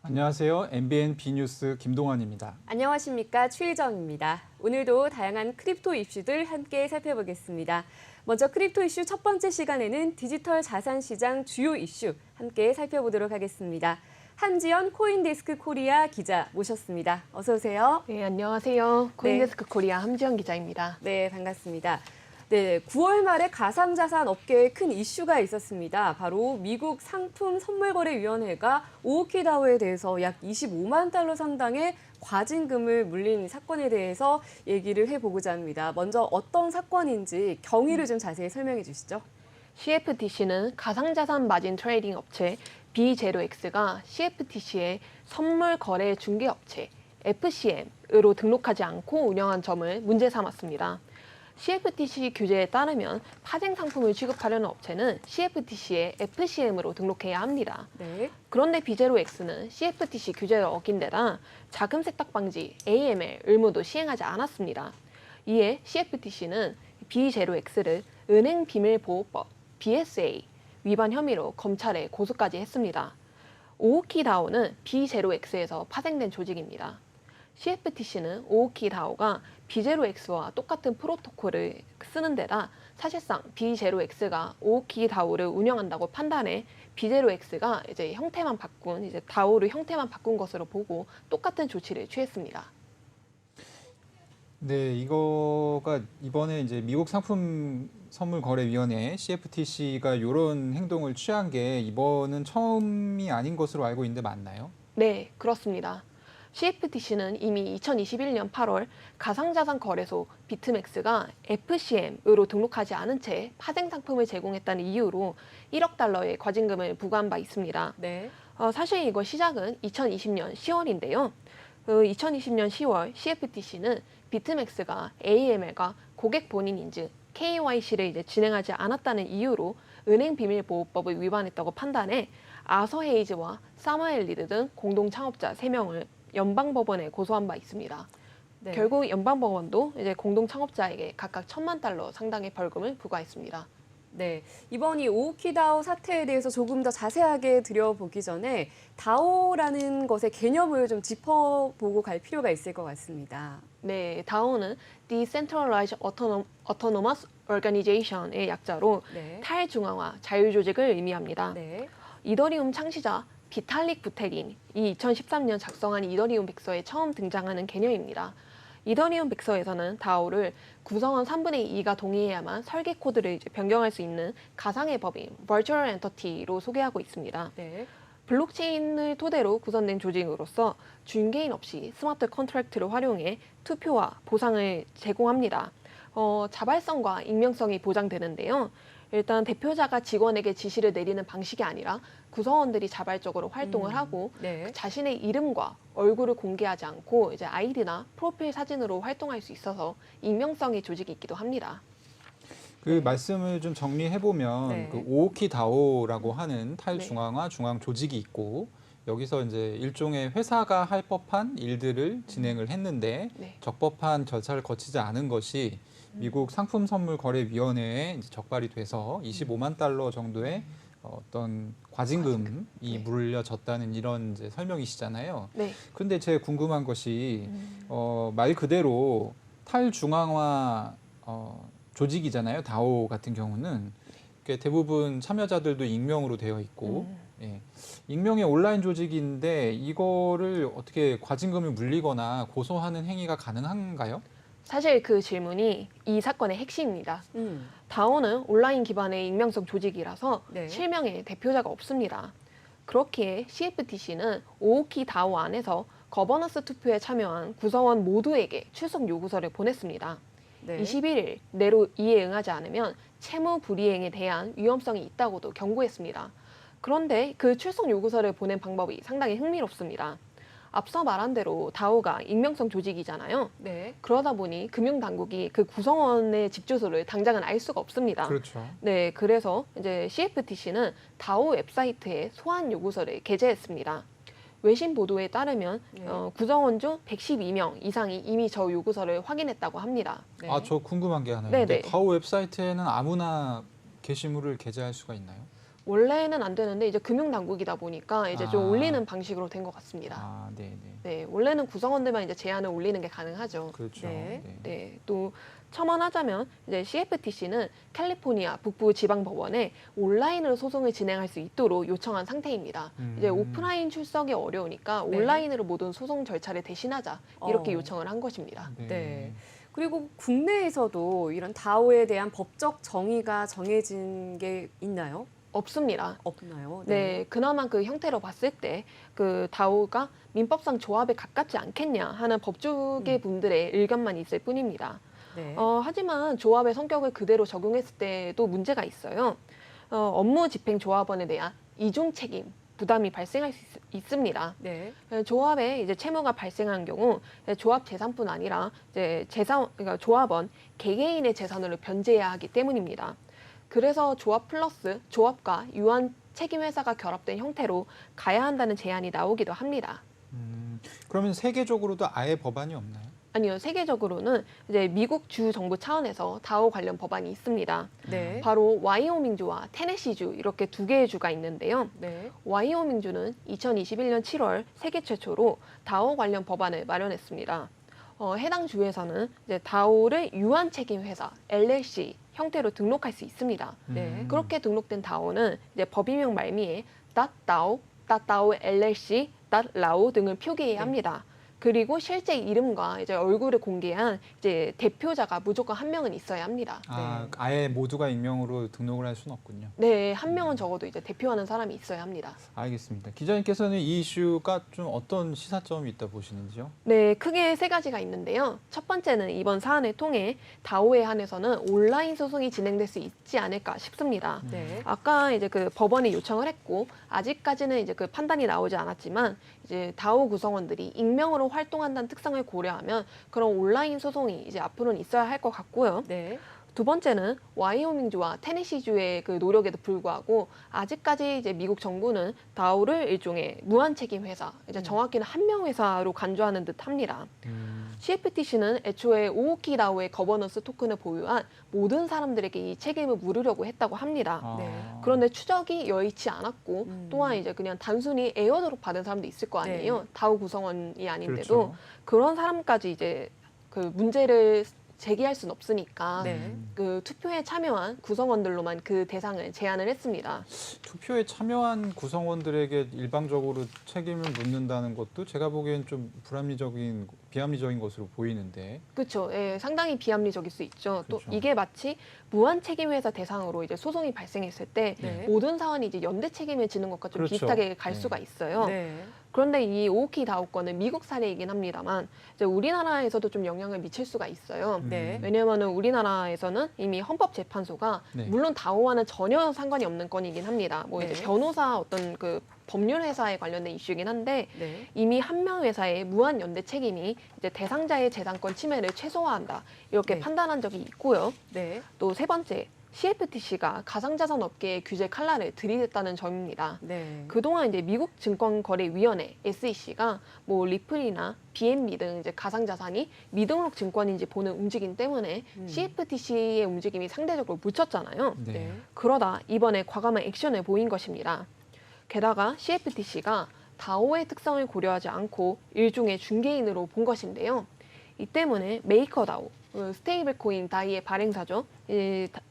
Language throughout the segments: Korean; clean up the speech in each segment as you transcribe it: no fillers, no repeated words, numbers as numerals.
안녕하세요. MBN B뉴스 김동환입니다. 안녕하십니까. 추희정입니다. 오늘도 다양한 크립토 이슈들 함께 살펴보겠습니다. 먼저 크립토 이슈 첫 번째 시간에는 디지털 자산 시장 주요 이슈 함께 살펴보도록 하겠습니다. 한지연 코인데스크 코리아 기자 모셨습니다. 어서 오세요. 네, 안녕하세요. 코인데스크 코리아 함지연 기자입니다. 네, 반갑습니다. 네, 9월 말에 가상자산 업계에 큰 이슈가 있었습니다. 바로 미국 상품 선물거래위원회가 오키다오에 대해서 약 25만 달러 상당의 과징금을 물린 사건에 대해서 얘기를 해보고자 합니다. 먼저 어떤 사건인지 경위를 좀 자세히 설명해 주시죠. CFTC는 가상자산 마진 트레이딩 업체 B0X가 CFTC의 선물 거래 중개 업체 FCM으로 등록하지 않고 운영한 점을 문제 삼았습니다. CFTC 규제에 따르면 파생 상품을 취급하려는 업체는 CFTC의 FCM으로 등록해야 합니다. 네. 그런데 B0X는 CFTC 규제를 어긴 데다 자금 세탁 방지 AML 의무도 시행하지 않았습니다. 이에 CFTC는 B0X를 은행 비밀 보호법 BSA 위반 혐의로 검찰에 고소까지 했습니다. 오키다오는 B0X에서 파생된 조직입니다. CFTC는 오키다오가 B0X와 똑같은 프로토콜을 쓰는 데다 사실상 B0X가 오키다오를 운영한다고 판단해 B0X가 이제 형태만 바꾼 다오를 형태만 바꾼 것으로 보고 똑같은 조치를 취했습니다. 네, 이거가 이번에 이제 미국 상품 선물거래위원회 CFTC가 이런 행동을 취한 게 이번은 처음이 아닌 것으로 알고 있는데 맞나요? 네, 그렇습니다. CFTC는 이미 2021년 8월 가상자산 거래소 비트맥스가 FCM으로 등록하지 않은 채 파생 상품을 제공했다는 이유로 1억 달러의 과징금을 부과한 바 있습니다. 네. 사실 이거 시작은 2020년 10월인데요. 2020년 10월 CFTC는 비트맥스가 AML과 고객 본인 인증 KYC를 이제 진행하지 않았다는 이유로 은행 비밀보호법을 위반했다고 판단해 아서 헤이즈와 사무엘 리드 등 공동 창업자 3명을 연방법원에 고소한 바 있습니다. 네. 결국 연방법원도 이제 공동 창업자에게 각각 1,000만 달러 상당의 벌금을 부과했습니다. 네, 이번 이 오키다오 사태에 대해서 조금 더 자세하게 들여보기 전에 다오라는 것의 개념을 좀 짚어보고 갈 필요가 있을 것 같습니다. 네, 다오는 Decentralized Autonomous Organization의 약자로 네. 탈중앙화 자유조직을 의미합니다. 네. 이더리움 창시자 비탈릭 부테린이 2013년 작성한 이더리움 백서에 처음 등장하는 개념입니다. 이더리움 백서에서는 다오를 구성원 3분의 2가 동의해야만 설계 코드를 변경할 수 있는 가상의 법인 Virtual Entity로 소개하고 있습니다. 네. 블록체인을 토대로 구성된 조직으로서 중개인 없이 스마트 컨트랙트를 활용해 투표와 보상을 제공합니다. 자발성과 익명성이 보장되는데요. 일단 대표자가 직원에게 지시를 내리는 방식이 아니라 구성원들이 자발적으로 활동을 하고 네. 자신의 이름과 얼굴을 공개하지 않고 이제 아이디나 프로필 사진으로 활동할 수 있어서 익명성의 조직이 있기도 합니다. 그 말씀을 좀 정리해 보면 네. 그 오키다오라고 하는 탈중앙화 중앙 조직이 있고 여기서 이제 일종의 회사가 할 법한 일들을 진행을 했는데 네. 적법한 절차를 거치지 않은 것이 미국 상품선물거래위원회에 이제 적발이 돼서 25만 달러 정도의 어떤 과징금이 물려졌다는 이런 이제 설명이시잖아요. 네. 근데 제가 궁금한 것이 말 그대로 탈중앙화 조직이잖아요. 다오 같은 경우는 대부분 참여자들도 익명으로 되어 있고 예. 익명의 온라인 조직인데 이거를 어떻게 과징금을 물리거나 고소하는 행위가 가능한가요? 사실 그 질문이 이 사건의 핵심입니다. 음. 다오는 온라인 기반의 익명성 조직이라서 네. 실명의 대표자가 없습니다. 그렇기에 CFTC는 오키다오 안에서 거버넌스 투표에 참여한 구성원 모두에게 출석 요구서를 보냈습니다. 네. 21일 내로 이에 응하지 않으면 채무 불이행에 대한 위험성이 있다고도 경고했습니다. 그런데 그 출석 요구서를 보낸 방법이 상당히 흥미롭습니다. 앞서 말한 대로 다오가 익명성 조직이잖아요. 네. 그러다 보니 금융당국이 그 구성원의 집 주소를 당장은 알 수가 없습니다. 그렇죠. 네, 그래서 이제 CFTC는 다오 웹사이트에 소환 요구서를 게재했습니다. 외신 보도에 따르면 네. 구성원 중 112명 이상이 이미 저 요구서를 확인했다고 합니다. 네. 저 궁금한 게 하나 있는데 네네. 다오 웹사이트에는 아무나 게시물을 게재할 수가 있나요? 원래는 안 되는데 이제 금융당국이다 보니까 이제 좀 올리는 방식으로 된 것 같습니다. 아, 네, 네. 네, 원래는 구성원들만 이제 제안을 올리는 게 가능하죠. 그렇죠. 네. 네. 네, 또 첨언하자면 이제 CFTC는 캘리포니아 북부 지방법원에 온라인으로 소송을 진행할 수 있도록 요청한 상태입니다. 이제 오프라인 출석이 어려우니까 네. 온라인으로 모든 소송 절차를 대신하자 이렇게 어. 요청을 한 것입니다. 네. 그리고 국내에서도 이런 다오에 대한 법적 정의가 정해진 게 있나요? 없습니다. 없나요? 네, 그나마 그 형태로 봤을 때 그 다오가 민법상 조합에 가깝지 않겠냐 하는 법조계 분들의 의견만 있을 뿐입니다. 네. 하지만 조합의 성격을 그대로 적용했을 때도 문제가 있어요. 업무 집행 조합원에 대한 이중 책임 부담이 발생할 수 있습니다. 네. 조합에 이제 채무가 발생한 경우 조합 재산뿐 아니라 이제 그러니까 조합원 개개인의 재산으로 변제해야 하기 때문입니다. 그래서 조합 플러스 조합과 유한 책임 회사가 결합된 형태로 가야 한다는 제안이 나오기도 합니다. 그러면 세계적으로도 아예 법안이 없나요? 아니요, 세계적으로는 이제 미국 주 정부 차원에서 다오 관련 법안이 있습니다. 네. 바로 와이오밍주와 테네시주 이렇게 두 개의 주가 있는데요. 네. 와이오밍주는 2021년 7월 세계 최초로 다오 관련 법안을 마련했습니다. 해당 주에서는 이제 다오를 유한 책임 회사 LLC 형태로 등록할 수 있습니다. 네. 그렇게 등록된 다오는 이제 법인명 말미에 .dao, .dao LLC, .lao 등을 표기해야 네. 합니다. 그리고 실제 이름과 이제 얼굴을 공개한 이제 대표자가 무조건 한 명은 있어야 합니다. 아, 네. 아예 모두가 익명으로 등록을 할 수는 없군요. 네, 한 명은 적어도 이제 대표하는 사람이 있어야 합니다. 알겠습니다. 기자님께서는 이 이슈가 좀 어떤 시사점이 있다 보시는지요? 네, 크게 세 가지가 있는데요. 첫 번째는 이번 사안을 통해 다오에 한해서는 온라인 소송이 진행될 수 있지 않을까 싶습니다. 네. 아까 이제 그 법원에 요청을 했고 아직까지는 이제 그 판단이 나오지 않았지만 이제 다오 구성원들이 익명으로 활동한다는 특성을 고려하면 그런 온라인 소송이 이제 앞으로는 있어야 할 것 같고요. 네. 두 번째는 와이오밍주와 테네시주의 그 노력에도 불구하고 아직까지 이제 미국 정부는 다오를 일종의 무한 책임 회사, 이제 정확히는 한명 회사로 간주하는 듯합니다. CFTC는 애초에 오오키 다오의 거버넌스 토큰을 보유한 모든 사람들에게 이 책임을 물으려고 했다고 합니다. 아, 네. 그런데 추적이 여의치 않았고 또한 이제 그냥 단순히 에어드롭 받은 사람도 있을 거 아니에요. 네. 다오 구성원이 아닌데도 그렇죠. 그런 사람까지 이제 그 문제를 제기할 수는 없으니까 네. 그 투표에 참여한 구성원들로만 그 대상을 제한을 했습니다. 투표에 참여한 구성원들에게 일방적으로 책임을 묻는다는 것도 제가 보기엔 좀 비합리적인 것으로 보이는데. 그렇죠. 예, 상당히 비합리적일 수 있죠. 또 그렇죠. 이게 마치 무한 책임 회사 대상으로 이제 소송이 발생했을 때 네. 모든 사안이 이제 연대 책임을 지는 것과 좀 그렇죠. 비슷하게 갈 네. 수가 있어요. 네. 그런데 이 오오키 다오 건은 미국 사례이긴 합니다만 이제 우리나라에서도 좀 영향을 미칠 수가 있어요. 네. 왜냐하면 우리나라에서는 이미 헌법재판소가 네. 물론 다오와는 전혀 상관이 없는 건이긴 합니다. 뭐 이제 네. 변호사 어떤 그 법률 회사에 관련된 이슈이긴 한데 네. 이미 한 명 회사의 무한 연대 책임이 이제 대상자의 재산권 침해를 최소화한다 이렇게 네. 판단한 적이 있고요. 네. 또 세 번째, CFTC가 가상자산 업계의 규제 칼날을 들이댔다는 점입니다. 네. 그동안 이제 미국 증권거래위원회 SEC가 뭐 리플이나 BNB 등 이제 가상자산이 미등록 증권인지 보는 움직임 때문에 CFTC의 움직임이 상대적으로 묻혔잖아요. 네. 네. 그러다 이번에 과감한 액션을 보인 것입니다. 게다가 CFTC가 다오의 특성을 고려하지 않고 일종의 중개인으로 본 것인데요. 이 때문에 메이커다오, 스테이블 코인 다이의 발행사죠.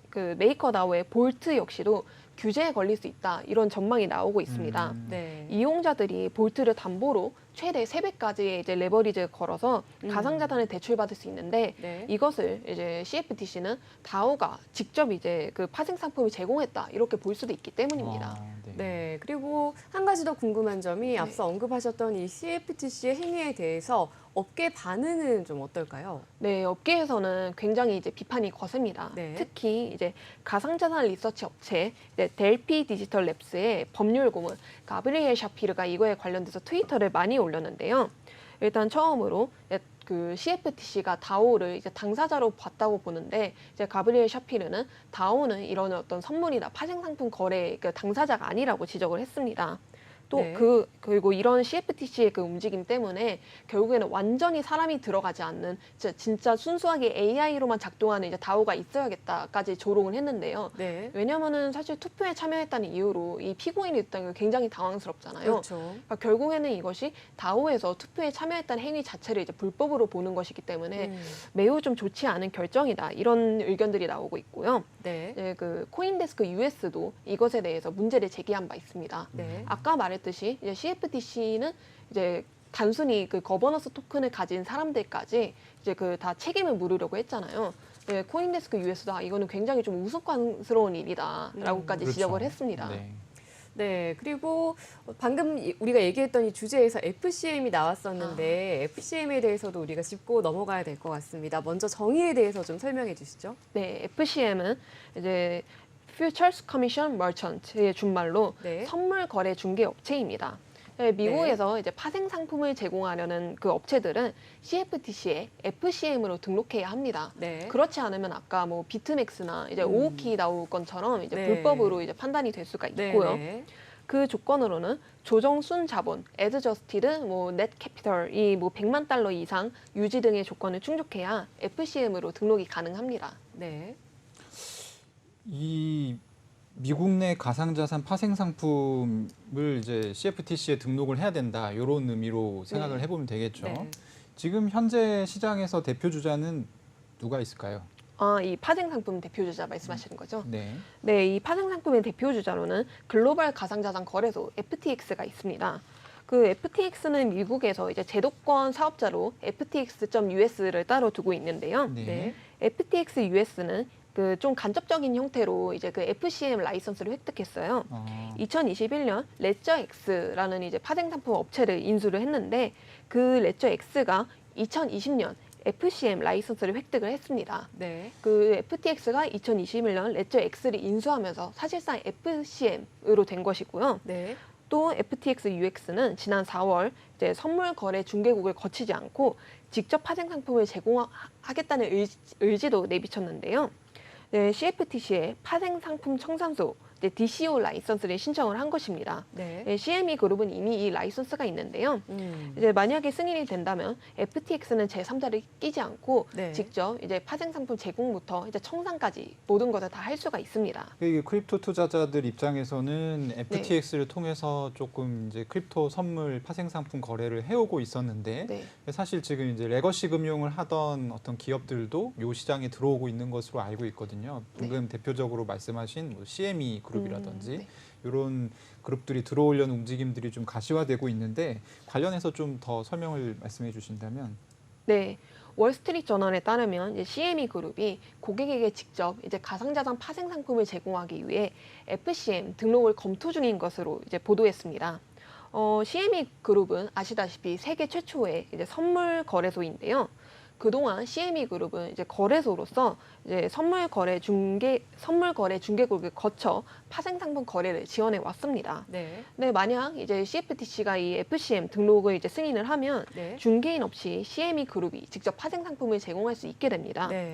그 메이커다오의 볼트 역시도 규제에 걸릴 수 있다 이런 전망이 나오고 있습니다. 네. 이용자들이 볼트를 담보로 최대 3배까지의 이제 레버리지를 걸어서 가상자산을 대출받을 수 있는데 네. 이것을 이제 CFTC는 다오가 직접 이제 그 파생 상품을 제공했다 이렇게 볼 수도 있기 때문입니다. 아, 네. 네, 그리고 한 가지 더 궁금한 점이 앞서 언급하셨던 이 CFTC의 행위에 대해서 업계 반응은 좀 어떨까요? 네, 업계에서는 굉장히 이제 비판이 거셉니다. 네. 특히 이제 가상자산 리서치 업체 델피 디지털 랩스의 법률 고문 가브리엘 샤피르가 이거에 관련돼서 트위터를 많이 올렸는데요. 일단 처음으로 그 CFTC가 다오를 이제 당사자로 봤다고 보는데 이제 가브리엘 샤피르는 다오는 이런 어떤 선물이나 파생 상품 거래 그 당사자가 아니라고 지적을 했습니다. 또 네. 그리고 이런 CFTC의 그 움직임 때문에 결국에는 완전히 사람이 들어가지 않는 진짜 순수하게 AI로만 작동하는 이제 다오가 있어야겠다까지 조롱을 했는데요. 네. 왜냐면은 사실 투표에 참여했다는 이유로 이 피고인이 됐다는 게 굉장히 당황스럽잖아요. 그렇죠. 그러니까 결국에는 이것이 다오에서 투표에 참여했다는 행위 자체를 이제 불법으로 보는 것이기 때문에 매우 좀 좋지 않은 결정이다. 이런 의견들이 나오고 있고요. 네. 네, 그 코인데스크 US도 이것에 대해서 문제를 제기한 바 있습니다. 네. 아까 말했듯이 이제 CFTC는 이제 단순히 그 거버넌스 토큰을 가진 사람들까지 이제 그 다 책임을 물으려고 했잖아요. 네, 코인데스크 US도 이거는 굉장히 좀 우스꽝스러운 일이다라고까지 그렇죠. 지적을 했습니다. 네. 네, 그리고 방금 우리가 얘기했던 이 주제에서 FCM이 나왔었는데 FCM에 대해서도 우리가 짚고 넘어가야 될 것 같습니다. 먼저 정의에 대해서 좀 설명해 주시죠. 네, FCM은 이제 Futures Commission Merchant의 준말로 네. 선물 거래 중개 업체입니다. 네, 미국에서 이제 파생 상품을 제공하려는 그 업체들은 CFTC에 FCM으로 등록해야 합니다. 네. 그렇지 않으면 아까 뭐 비트맥스나 이제 오오키다오 건처럼 이제 네. 불법으로 이제 판단이 될 수가 네, 있고요. 네. 그 조건으로는 조정순 자본, adjusted, 뭐 net capital 이 뭐 100만 달러 이상 유지 등의 조건을 충족해야 FCM으로 등록이 가능합니다. 네. 이 미국 내 가상자산 파생 상품을 이제 CFTC에 등록을 해야 된다. 이런 의미로 생각을 네. 해보면 되겠죠. 네. 지금 현재 시장에서 대표 주자는 누가 있을까요? 이 파생 상품 대표 주자 말씀하시는 거죠? 네. 네, 이 파생 상품의 대표 주자로는 글로벌 가상자산 거래소 FTX가 있습니다. 그 FTX는 미국에서 이제 제도권 사업자로 FTX.US를 따로 두고 있는데요. 네. 네. FTX US는 그 좀 간접적인 형태로 이제 그 FCM 라이선스를 획득했어요. 2021년 레저 X라는 이제 파생 상품 업체를 인수를 했는데 그 레저 X가 2020년 FCM 라이선스를 획득을 했습니다. 네. 그 FTX가 2021년 레저 X를 인수하면서 사실상 FCM으로 된 것이고요. 네. 또 FTX UX는 지난 4월 이제 선물 거래 중개국을 거치지 않고 직접 파생 상품을 제공하겠다는 의지도 내비쳤는데요. 네, CFTC에 파생 상품 청산소 DCO 라이선스를 신청을 한 것입니다. 네. 네, CME 그룹은 이미 이 라이선스가 있는데요. 음. 이제 만약에 승인이 된다면 FTX는 제3자를 끼지 않고 네. 직접 이제 파생 상품 제공부터 이제 청산까지 모든 것을 다 할 수가 있습니다. 이게 크립토 투자자들 입장에서는 FTX를 통해서 조금 이제 크립토 선물 파생 상품 거래를 해오고 있었는데 네. 사실 지금 이제 레거시 금융을 하던 어떤 기업들도 이 시장에 들어오고 있는 것으로 알고 있거든요. 방금 대표적으로 말씀하신 뭐 CME 그룹이라든지 네. 이런 그룹들이 들어오려는 움직임들이 좀 가시화되고 있는데 관련해서 좀 더 설명을 말씀해 주신다면. 네. 월스트리트 저널에 따르면 이제 CME 그룹이 고객에게 직접 이제 가상자산 파생 상품을 제공하기 위해 FCM 등록을 검토 중인 것으로 이제 보도했습니다. CME 그룹은 아시다시피 세계 최초의 이제 선물 거래소인데요. 그동안 CME 그룹은 이제 거래소로서 이제 선물 거래 중개국을 거쳐 파생 상품 거래를 지원해 왔습니다. 네. 네, 만약 이제 CFTC가 이 FCM 등록을 이제 승인을 하면 네. 중개인 없이 CME 그룹이 직접 파생 상품을 제공할 수 있게 됩니다. 네.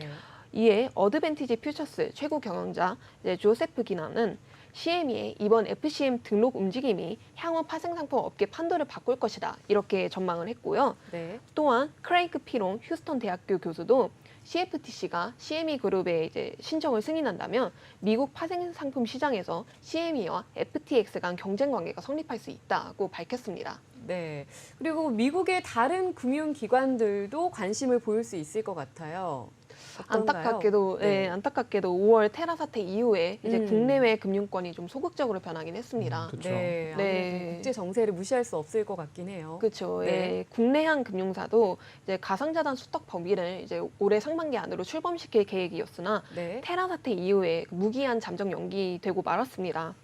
이에 어드밴티지 퓨처스 최고 경영자 조세프 기나는 CME의 이번 FCM 등록 움직임이 향후 파생 상품 업계 판도를 바꿀 것이다 이렇게 전망을 했고요. 네. 또한 크레이크 피롱 휴스턴 대학교 교수도 CFTC가 CME 그룹에 이제 신청을 승인한다면 미국 파생 상품 시장에서 CME와 FTX 간 경쟁 관계가 성립할 수 있다고 밝혔습니다. 네. 그리고 미국의 다른 금융기관들도 관심을 보일 수 있을 것 같아요. 어떤가요? 안타깝게도 네. 안타깝게도 5월 테라 사태 이후에 이제 음. 국내외 금융권이 좀 소극적으로 변하긴 했습니다. 그렇죠. 네. 아무래도 네. 국제 정세를 무시할 수 없을 것 같긴 해요. 그렇죠. 네. 예, 국내한 금융사도 이제 가상자산 수탁 범위를 이제 올해 상반기 안으로 출범시킬 계획이었으나 네. 테라 사태 이후에 무기한 잠정 연기되고 말았습니다.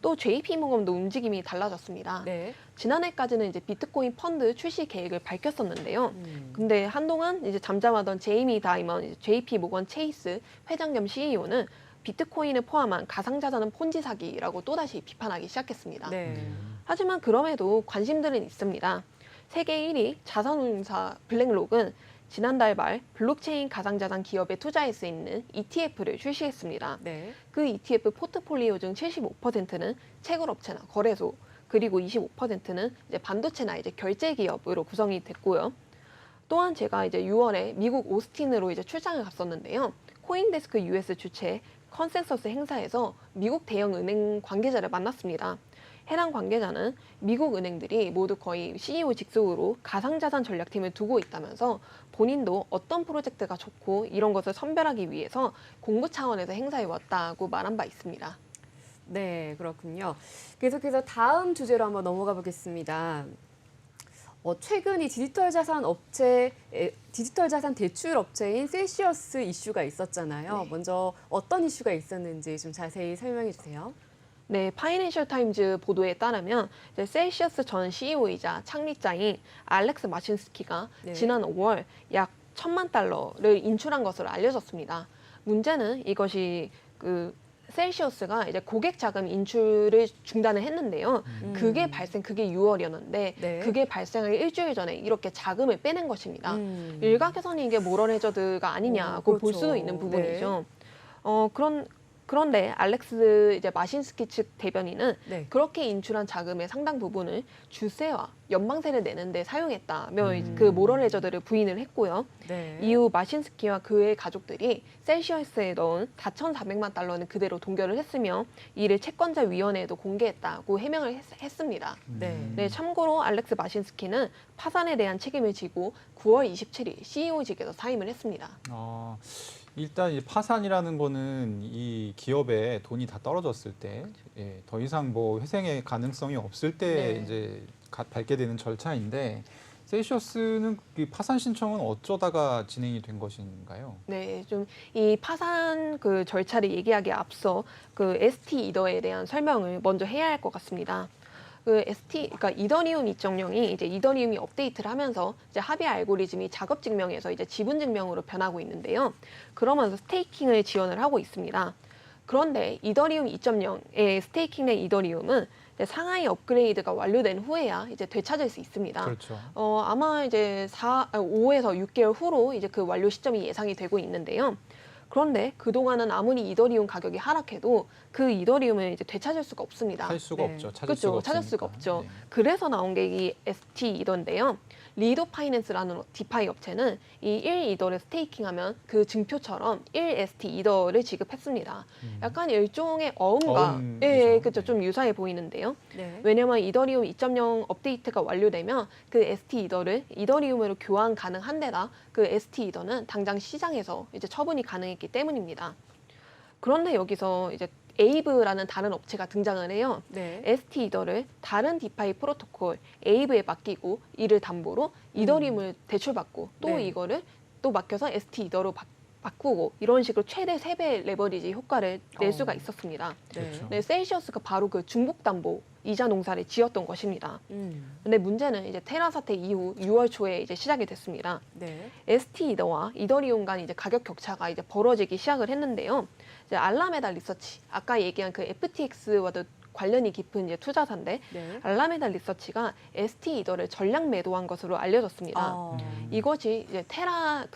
또 JP모건도 움직임이 달라졌습니다. 네. 지난해까지는 이제 비트코인 펀드 출시 계획을 밝혔었는데요. 음. 근데 한동안 이제 잠잠하던 제이미 다이먼 JP모건 체이스 회장 겸 CEO는 비트코인을 포함한 가상자산은 폰지 사기라고 또다시 비판하기 시작했습니다. 네. 하지만 그럼에도 관심들은 있습니다. 세계 1위 자산운용사 블랙록은 지난달 말 블록체인 가상자산 기업에 투자할 수 있는 ETF를 출시했습니다. 네. 그 ETF 포트폴리오 중 75%는 채굴업체나 거래소, 그리고 25%는 이제 반도체나 이제 결제 기업으로 구성이 됐고요. 또한 제가 이제 6월에 미국 오스틴으로 이제 출장을 갔었는데요. 코인데스크 US 주최 컨센서스 행사에서 미국 대형 은행 관계자를 만났습니다. 해당 관계자는 미국 은행들이 모두 거의 CEO 직속으로 가상자산 전략팀을 두고 있다면서 본인도 어떤 프로젝트가 좋고 이런 것을 선별하기 위해서 공부 차원에서 행사에 왔다고 말한 바 있습니다. 네, 그렇군요. 계속해서 다음 주제로 한번 넘어가 보겠습니다. 최근 이 디지털 자산 대출 업체인 셀시어스 이슈가 있었잖아요. 네. 먼저 어떤 이슈가 있었는지 좀 자세히 설명해 주세요. 네, 파이낸셜 타임즈 보도에 따르면 이제 셀시어스 전 CEO이자 창립자인 알렉스 마신스키가 네. 지난 5월 약 1,000만 달러를 인출한 것으로 알려졌습니다. 문제는 이것이 셀시어스가 이제 고객 자금 인출을 중단을 했는데요. 그게 6월이었는데 네. 그게 발생할 일주일 전에 이렇게 자금을 빼낸 것입니다. 일각에서는 이게 모럴 해저드가 아니냐고 볼 그렇죠. 수도 있는 부분이죠. 그런데 알렉스 이제 마신스키 측 대변인은 네. 그렇게 인출한 자금의 상당 부분을 주세와 연방세를 내는데 사용했다며 그 모럴 해저드를 부인을 했고요. 네. 이후 마신스키와 그의 가족들이 셀시어스에 넣은 4,400만 달러는 그대로 동결을 했으며 이를 채권자 위원회에도 공개했다고 해명을 했습니다. 네, 참고로 알렉스 마신스키는 파산에 대한 책임을 지고 9월 27일 CEO직에서 사임을 했습니다. 일단 이 파산이라는 거는 이 기업에 돈이 다 떨어졌을 때, 더 이상 뭐 회생의 가능성이 없을 때 네. 이제 밟게 되는 절차인데, 셀시어스는 이 파산 신청은 어쩌다가 진행이 된 것인가요? 네, 좀 이 파산 그 절차를 얘기하기에 앞서 그 ST 이더에 대한 설명을 먼저 해야 할 것 같습니다. 그러니까 이더리움 2.0이 이제 이더리움이 업데이트를 하면서 이제 합의 알고리즘이 작업 증명에서 이제 지분 증명으로 변하고 있는데요. 그러면서 스테이킹을 지원을 하고 있습니다. 그런데 이더리움 2.0의 스테이킹된 이더리움은 이제 상하이 업그레이드가 완료된 후에야 이제 되찾을 수 있습니다. 그렇죠. 아마 이제 5에서 6개월 후로 이제 그 완료 시점이 예상이 되고 있는데요. 그런데 그동안은 아무리 이더리움 가격이 하락해도 그 이더리움을 이제 되찾을 수가 없습니다. 살 수가 네. 없죠. 찾을 그렇죠. 수가 찾을 없으니까. 수가 없죠. 네. 그래서 나온 게 이 ST 이더인데요. 리도 파이낸스라는 디파이 업체는 이 1 이더를 스테이킹하면 그 증표처럼 1 ST 이더를 지급했습니다. 약간 일종의 어음과 어음이죠. 그렇죠. 네. 좀 유사해 보이는데요. 네. 왜냐하면 이더리움 2.0 업데이트가 완료되면 그 ST 이더를 이더리움으로 교환 가능한 데다 그 ST 이더는 당장 시장에서 이제 처분이 가능했기 때문입니다. 그런데 여기서 이제 에이브라는 다른 업체가 등장을 해요. 네. ST 이더를 다른 디파이 프로토콜 에이브에 맡기고 이를 담보로 이더리움을 대출받고 또 네. 이거를 또 맡겨서 ST 이더로 바꾸고 이런 식으로 최대 3배 레버리지 효과를 낼 수가 있었습니다. 그렇죠. 네, 셀시어스가 바로 그 중복 담보 이자 농사를 지었던 것입니다. 근데 문제는 이제 테라 사태 이후 6월 초에 이제 시작이 됐습니다. 네. ST 이더와 이더리움 간 이제 가격 격차가 이제 벌어지기 시작을 했는데요. 이제 알라메다 리서치, 아까 얘기한 그 FTX와도 관련이 깊은 이제 투자사인데 네. 알라메다 리서치가 ST 이더를 전량 매도한 것으로 알려졌습니다. 이것이 이제 테라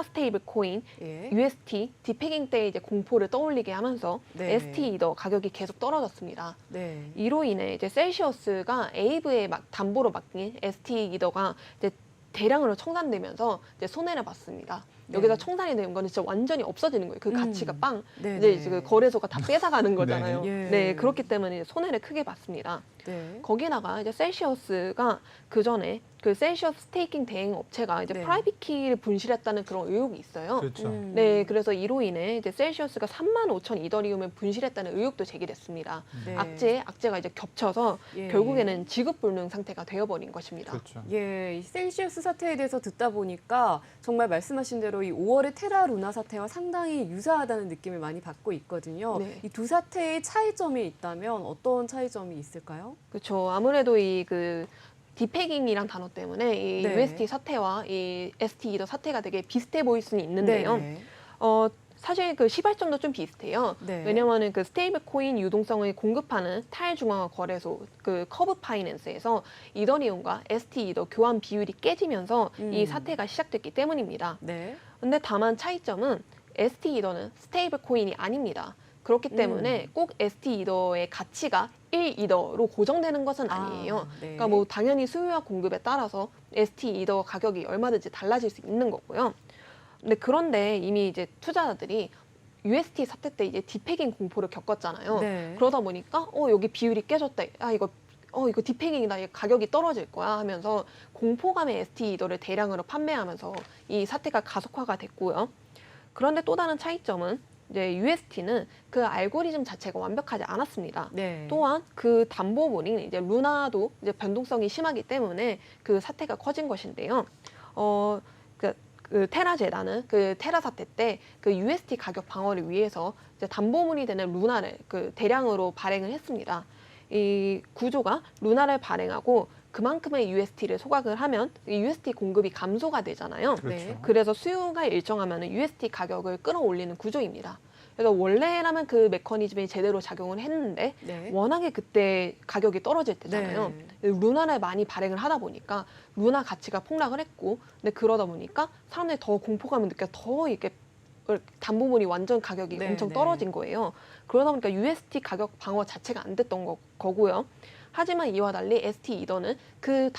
스테이블 코인 예. UST 디패깅 때 이제 공포를 떠올리게 하면서 네. ST 이더 가격이 계속 떨어졌습니다. 네. 이로 인해 이제 셀시어스가 에이브에 담보로 맡긴 ST 이더가 이제 대량으로 청산되면서 이제 손해를 봤습니다. 여기다 청산이 되는 거는 진짜 완전히 없어지는 거예요. 그 가치가 빵. 네. 이제 그 거래소가 다 뺏어가는 거잖아요. 네. 예. 네, 그렇기 때문에 손해를 크게 봤습니다. 네. 거기다가 이제 셀시어스가 그 전에 그 셀시어스 스테이킹 대행 업체가 이제 네. 프라이빗 키를 분실했다는 그런 의혹이 있어요. 그렇죠. 네, 그래서 이로 인해 이제 셀시어스가 35,000 이더리움을 분실했다는 의혹도 제기됐습니다. 네. 악재가 이제 겹쳐서 예. 결국에는 지급불능 상태가 되어버린 것입니다. 그렇죠. 예, 이 셀시어스 사태에 대해서 듣다 보니까 정말 말씀하신 대로 이 5월의 테라 루나 사태와 상당히 유사하다는 느낌을 많이 받고 있거든요. 네. 이 두 사태의 차이점이 있다면 어떤 차이점이 있을까요? 그렇죠. 아무래도 이 그 디패깅이란 단어 때문에 이 네. UST 사태와 이 ST 이더 사태가 되게 비슷해 보일 수는 있는데요. 네. 사실 그 시발점도 좀 비슷해요. 네. 왜냐하면 그 스테이블 코인 유동성을 공급하는 탈중앙화 거래소 그 커브 파이낸스에서 이더리움과 ST 이더 교환 비율이 깨지면서 이 사태가 시작됐기 때문입니다. 네. 근데 다만 차이점은 ST 이더는 스테이블 코인이 아닙니다. 그렇기 때문에 꼭 ST 이더의 가치가 이더로 고정되는 것은 아니에요. 네. 그러니까 뭐 당연히 수요와 공급에 따라서 ST 이더 가격이 얼마든지 달라질 수 있는 거고요. 그런데 이미 이제 투자자들이 UST 사태 때 이제 디패깅 공포를 겪었잖아요. 네. 그러다 보니까 여기 비율이 깨졌다. 이거 디패깅이다. 가격이 떨어질 거야 하면서 공포감의 ST 이더를 대량으로 판매하면서 이 사태가 가속화가 됐고요. 그런데 또 다른 차이점은 이제 UST는 그 알고리즘 자체가 완벽하지 않았습니다. 네. 또한 그 담보물인 이제 루나도 이제 변동성이 심하기 때문에 그 사태가 커진 것인데요. 그 테라 재단은 그 테라 사태 때 그 UST 가격 방어를 위해서 이제 담보물이 되는 루나를 그 대량으로 발행을 했습니다. 이 구조가 루나를 발행하고 그만큼의 UST를 소각을 하면 UST 공급이 감소가 되잖아요. 그렇죠. 네. 그래서 수요가 일정하면 UST 가격을 끌어올리는 구조입니다. 그래서 원래라면 그 메커니즘이 제대로 작용을 했는데 네. 워낙에 그때 가격이 떨어질 때잖아요. 네. 루나를 많이 발행을 하다 보니까 루나 가치가 폭락을 했고, 근데 그러다 보니까 사람들이 더 공포감을 느껴 더 이렇게 담보물이 완전 가격이 네, 엄청 네. 떨어진 거예요. 그러다 보니까 UST 가격 방어 자체가 안 됐던 거고요. 하지만 이와 달리 ST 이더는 그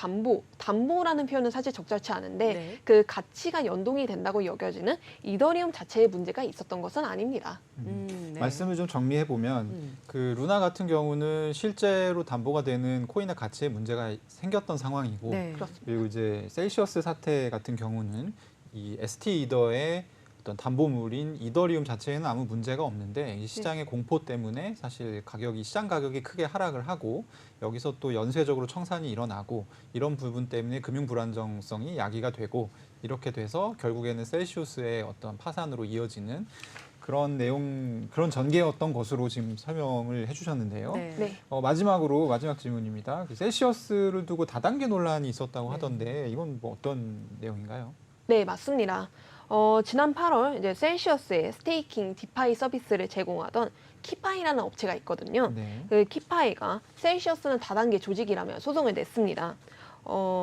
담보라는 표현은 사실 적절치 않은데 네. 그 가치가 연동이 된다고 여겨지는 이더리움 자체에 문제가 있었던 것은 아닙니다. 네. 말씀을 좀 정리해 보면 그 루나 같은 경우는 실제로 담보가 되는 코인의 가치에 문제가 생겼던 상황이고, 네. 그렇습니다. 그리고 이제 셀시어스 사태 같은 경우는 이 ST 이더의 어떤 담보물인 이더리움 자체에는 아무 문제가 없는데 이 시장의 공포 때문에 사실 시장 가격이 크게 하락을 하고, 여기서 또 연쇄적으로 청산이 일어나고, 이런 부분 때문에 금융 불안정성이 야기가 되고, 이렇게 돼서 결국에는 셀시우스의 어떤 파산으로 이어지는 그런 전개였던 것으로 지금 설명을 해주셨는데요. 네. 네. 마지막 질문입니다. 그 셀시어스를 두고 다단계 논란이 있었다고 네. 하던데 이건 뭐 어떤 내용인가요? 네, 맞습니다. 지난 8월 이제 셀시어스의 스테이킹 디파이 서비스를 제공하던 키파이라는 업체가 있거든요. 네. 그 키파이가 셀시어스는 다단계 조직이라며 소송을 냈습니다.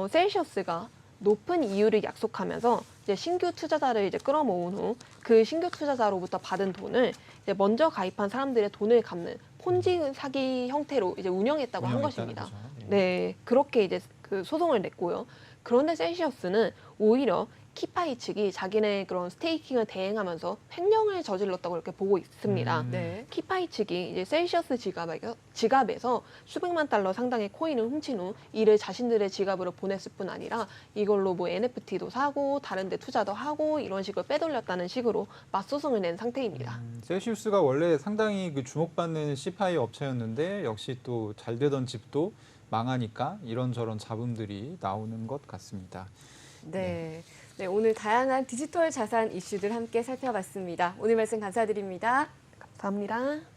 셀시어스가 높은 이율을 약속하면서 이제 신규 투자자를 이제 끌어모은 후 그 신규 투자자로부터 받은 돈을 이제 먼저 가입한 사람들의 돈을 갚는 폰지 사기 형태로 이제 운영했다고 한 운영했다는 것입니다. 거죠. 네, 그렇게 이제 그 소송을 냈고요. 그런데 셀시어스는 오히려 키파이 측이 자기네 그런 스테이킹을 대행하면서 횡령을 저질렀다고 이렇게 보고 있습니다. 네. 키파이 측이 이제 셀시어스 지갑에서 수백만 달러 상당의 코인을 훔친 후 이를 자신들의 지갑으로 보냈을 뿐 아니라 이걸로 뭐 NFT도 사고 다른 데 투자도 하고 이런 식으로 빼돌렸다는 식으로 맞소송을 낸 상태입니다. 셀시우스가 원래 상당히 그 주목받는 C파이 업체였는데 역시 또 잘 되던 집도 망하니까 이런저런 잡음들이 나오는 것 같습니다. 네. 네, 오늘 다양한 디지털 자산 이슈들 함께 살펴봤습니다. 오늘 말씀 감사드립니다. 감사합니다.